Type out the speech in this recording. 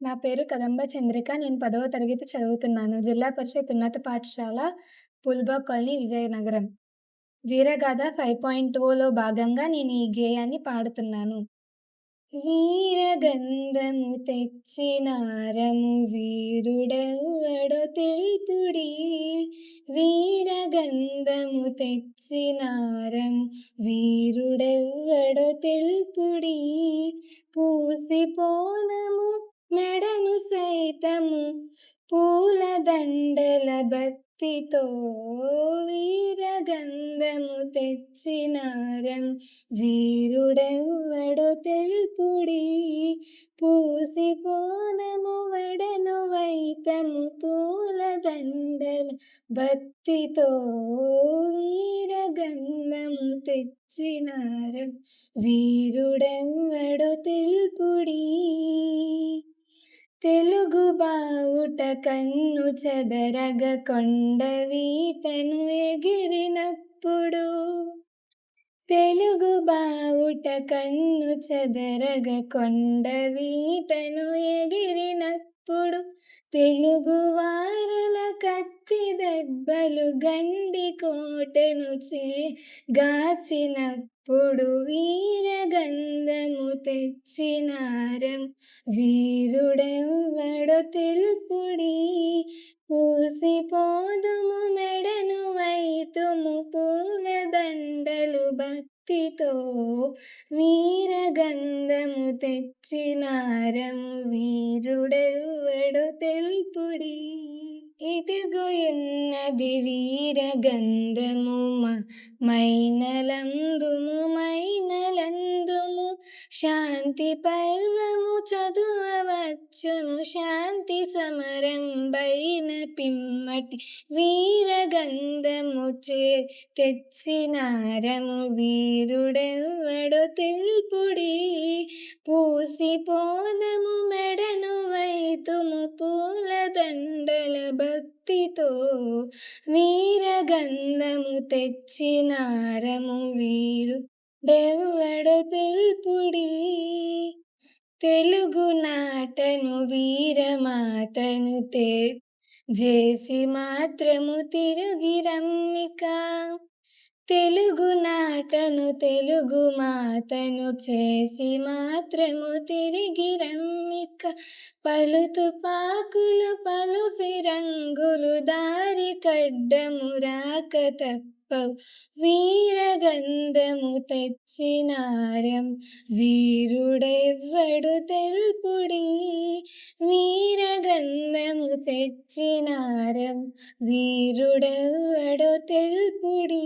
నా పేరు కదంబ చంద్రిక. నేను 10వ తరగతి చదువుతున్నాను. జిల్లా పరిషత్ ఉన్నత పాఠశాల పుల్బాగ్ కాలనీ, విజయనగరం. వీరగాథ 5.0లో భాగంగా నేను ఈ గేయాన్ని పాడుతున్నాను. వీరగంధము తెచ్చినారము వీరుడెవ్వడో తెల్పుడీ. వీరగంధము తెచ్చినారము వీరుడెవ్వడో తెల్పుడీ. పూసిపోదము మెడను సైతము పూలదండల భక్తితో. వీరగంధము తెచ్చినారము వీరుడెవ్వడో తెల్పుడీ. పూసిపోదము వెడను వైతము పూలదండల భక్తితో. వీరగంధము తెచ్చినారము వీరుడెవ్వడో తెల్పుడీ. తెలుగు బావుట కన్ను చెదరగ కొండ వీటను ఎగిరినప్పుడు. తెలుగు బావుట కన్ను చెదరగ కొండ వీటను ఎగిరినప్పుడు. తెలుగు వారల కత్తి దెబ్బలు గండి కోటను గాచినప్పుడు. వీరగంధము తెచ్చినారము వీరుడెవ్వడో తెల్పుడీ. పూసిపోదుము మెడను వైతుము పూలదండలు భక్తితో. వీరగంధము తెచ్చినారము వీరుడెవ్వడో తెల్పుడీ. ఇదిగోయున్నది వీరగంధము మైనలందుము మైనలందుము. శాంతి పర్వము చదువవచ్చును శాంతి సమరంబైన పిమ్మటి. వీరగంధము తెచ్చినారము వీరుడెవ్వడో తెల్పుడీ. పూసిపోదము మెడను వైతుము పూలదండల భక్తితో. వీరగంధము తెచ్చినారము వీరుడెవ్వడో తెల్పుడీ. తెలుగు నాటను వీరమాతను జేసి మాత్రము తిరిగి రమ్మిక. తెలుగు నాటను తెలుగు మాతను చేసి మాత్రము తిరిగి రమ్మిక. పలు తుపాకులు పలు ఫిరంగులు దారి కడ్డము రాక తప్పవు. వీరగంధము తెచ్చినారము వీరుడెవ్వడో తెల్పుడీ. వీరగంధము తెచ్చినారము వీరుడెవ్వడో తెల్పుడీ.